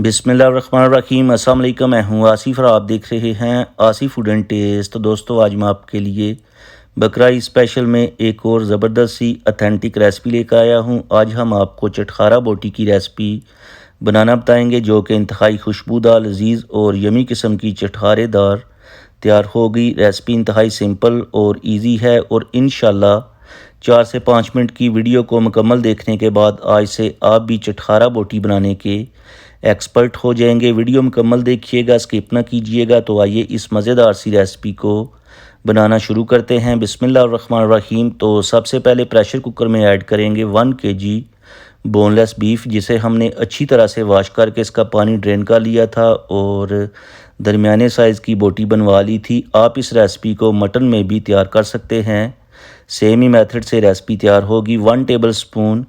बिस्मिल्लाहिर्रहमानिर्रहीम। अस्सलाम वालेकुम। मैं हूँ आसिफ और आप देख रहे हैं आसिफ फूड एंड टेस्ट। तो दोस्तों, आज मैं आपके लिए बकरा ईद स्पेशल में एक और ज़बरदस्त सी अथेंटिक रेसिपी लेकर आया हूँ। आज हम आपको चटखारा बोटी की रेसिपी बनाना बताएंगे, जो कि इंतहाई खुशबूदार, लजीज और यमी किस्म की चटखारेदार तैयार होगी। रेसिपी इंतहाई सिंपल और ईजी है और इंशाल्लाह 4 से 5 मिनट की वीडियो को मुकम्मल देखने के बाद आज से आप भी चटखारा बोटी बनाने के एक्सपर्ट हो जाएंगे। वीडियो मुकम्मल देखिएगा, स्किप ना कीजिएगा। तो आइए इस मज़ेदार सी रेसिपी को बनाना शुरू करते हैं। बिस्मिल्लाहिर्रहमानिर्रहीम। तो सबसे पहले प्रेशर कुकर में ऐड करेंगे 1 kg बोनलेस बीफ, जिसे हमने अच्छी तरह से वॉश करके इसका पानी ड्रेन कर लिया था और दरमियाने साइज़ की बोटी बनवा ली थी। आप इस रेसिपी को मटन में भी तैयार कर सकते हैं। सेम ही मेथड से रेसिपी तैयार होगी। 1 टेबल स्पून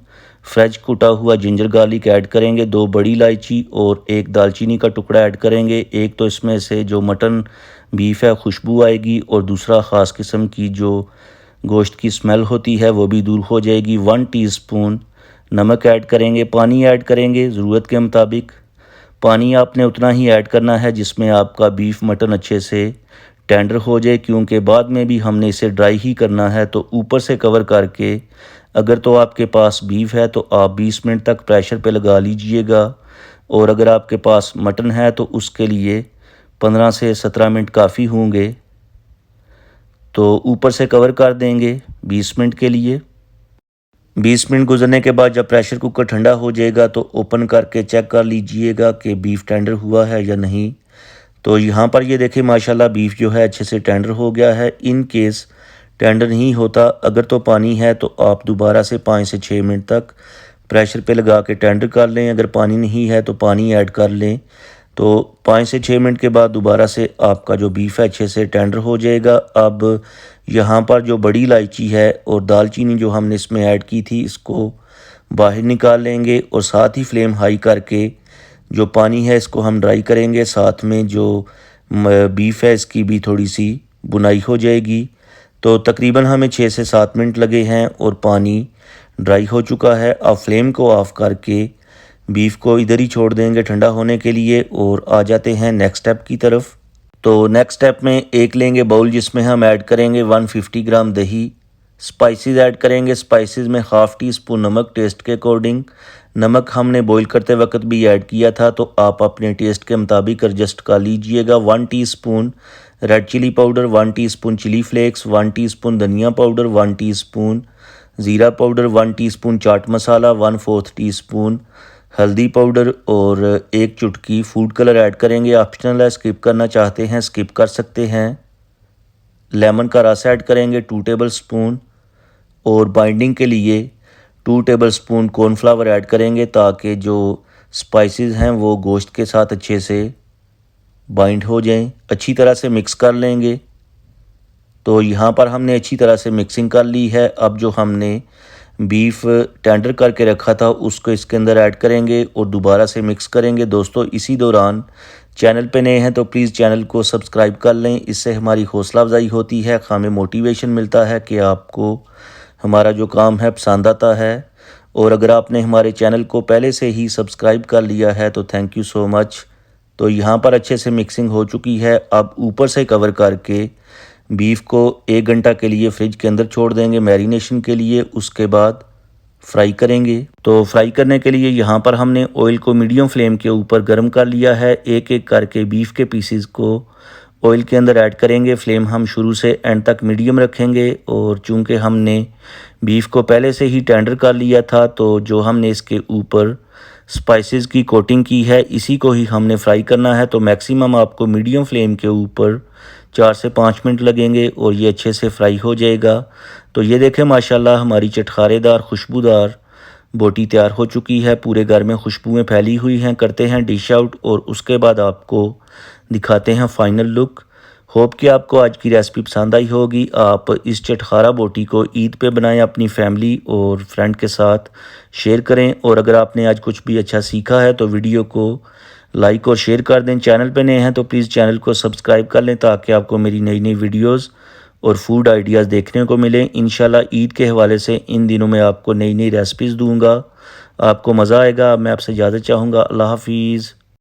फ्रेश कुटा हुआ जिंजर गार्लिक ऐड करेंगे, 2 बड़ी इलायची और 1 दालचीनी का टुकड़ा ऐड करेंगे। एक तो इसमें से जो मटन बीफ है खुशबू आएगी और दूसरा ख़ास किस्म की जो गोश्त की स्मेल होती है वो भी दूर हो जाएगी। 1 टीस्पून नमक ऐड करेंगे। पानी ऐड करेंगे ज़रूरत के मुताबिक। पानी आपने उतना ही ऐड करना है जिसमें आपका बीफ मटन अच्छे से टेंडर हो जाए, क्योंकि बाद में भी हमने इसे ड्राई ही करना है। तो ऊपर से कवर करके, अगर तो आपके पास बीफ है तो आप 20 मिनट तक प्रेशर पे लगा लीजिएगा, और अगर आपके पास मटन है तो उसके लिए 15 से 17 मिनट काफ़ी होंगे। तो ऊपर से कवर कर देंगे 20 मिनट के लिए। 20 मिनट गुजरने के बाद जब प्रेशर कुकर ठंडा हो जाएगा तो ओपन करके चेक कर लीजिएगा कि बीफ टेंडर हुआ है या नहीं। तो यहाँ पर ये देखें, माशाल्लाह बीफ जो है अच्छे से टेंडर हो गया है। इन केस टेंडर नहीं होता, अगर तो पानी है तो आप दोबारा से 5 से 6 मिनट तक प्रेशर पे लगा के टेंडर कर लें। अगर पानी नहीं है तो पानी ऐड कर लें। तो 5 से 6 मिनट के बाद दोबारा से आपका जो बीफ है अच्छे से टेंडर हो जाएगा। अब यहाँ पर जो बड़ी इलायची है और दालचीनी जो हमने इसमें ऐड की थी, इसको बाहर निकाल लेंगे और साथ ही फ्लेम हाई करके जो पानी है इसको हम ड्राई करेंगे। साथ में जो बीफ है इसकी भी थोड़ी सी बुनाई हो जाएगी। तो तकरीबन हमें 6 से 7 मिनट लगे हैं और पानी ड्राई हो चुका है। अब फ्लेम को ऑफ करके बीफ को इधर ही छोड़ देंगे ठंडा होने के लिए और आ जाते हैं नेक्स्ट स्टेप की तरफ। तो नेक्स्ट स्टेप में एक लेंगे बाउल, जिसमें हम ऐड करेंगे 150 ग्राम दही। स्पाइसेस ऐड करेंगे। स्पाइसेस में हाफ़ टी स्पून नमक टेस्ट के अकॉर्डिंग। नमक हमने बॉईल करते वक्त भी ऐड किया था, तो आप अपने टेस्ट के मुताबिक एडजस्ट कर लीजिएगा। 1 teaspoon red chilli powder, 1 teaspoon chilli flakes, 1 teaspoon धनिया पाउडर, 1 टीस्पून ज़ीरा powder, 1 teaspoon chaat masala, 1/4 teaspoon हल्दी पाउडर और 1 चुटकी फूड कलर ऐड करेंगे। ऑप्शनल है, स्किप करना चाहते हैं स्किप कर सकते हैं। लेमन का रस ऐड करेंगे 2 टेबल स्पून और बाइंडिंग के लिए 2 टेबल स्पून कॉर्नफ्लावर ऐड करेंगे, ताकि जो स्पाइसेस हैं वो गोश्त के साथ अच्छे से बाइंड हो जाएं। अच्छी तरह से मिक्स कर लेंगे। तो यहाँ पर हमने अच्छी तरह से मिक्सिंग कर ली है। अब जो हमने बीफ टेंडर करके रखा था उसको इसके अंदर ऐड करेंगे और दोबारा से मिक्स करेंगे। दोस्तों, इसी दौरान चैनल पे नए हैं तो प्लीज़ चैनल को सब्सक्राइब कर लें। इससे हमारी हौसला अफजाई होती है, हमें मोटिवेशन मिलता है कि आपको हमारा जो काम है पसंद आता है। और अगर आपने हमारे चैनल को पहले से ही सब्सक्राइब कर लिया है तो थैंक यू सो मच। तो यहाँ पर अच्छे से मिक्सिंग हो चुकी है। अब ऊपर से कवर करके बीफ को 1 घंटा के लिए फ्रिज के अंदर छोड़ देंगे मैरिनेशन के लिए। उसके बाद फ्राई करेंगे। तो फ्राई करने के लिए यहाँ पर हमने ऑयल को मीडियम फ्लेम के ऊपर गर्म कर लिया है। एक एक करके बीफ के पीसेस को ऑयल के अंदर ऐड करेंगे। फ्लेम हम शुरू से एंड तक मीडियम रखेंगे, और चूंकि हमने बीफ को पहले से ही टेंडर कर लिया था, तो जो हमने इसके ऊपर स्पाइसेस की कोटिंग की है इसी को ही हमने फ्राई करना है। तो मैक्सिमम आपको मीडियम फ्लेम के ऊपर 4 से 5 मिनट लगेंगे और ये अच्छे से फ्राई हो जाएगा। तो ये देखें, माशाल्लाह हमारी चटखारेदार खुशबूदार बोटी तैयार हो चुकी है। पूरे घर में खुशबुएं फैली हुई हैं। करते हैं डिश आउट और उसके बाद आपको दिखाते हैं फाइनल लुक। होप कि आपको आज की रेसिपी पसंद आई होगी। आप इस चटखारा बोटी को ईद पे बनाएं, अपनी फैमिली और फ्रेंड के साथ शेयर करें। और अगर आपने आज कुछ भी अच्छा सीखा है तो वीडियो को लाइक और शेयर कर दें। चैनल पे नए हैं तो प्लीज़ चैनल को सब्सक्राइब कर लें, ताकि आपको मेरी नई नई वीडियोस और फूड आइडियाज़ देखने को मिलें। इंशाल्लाह ईद के हवाले से इन दिनों में आपको नई नई रेसिपीज़ दूंगा। आपको मज़ा आएगा। मैं आपसे इजाज़त चाहूँगा। अल्लाह हाफिज़।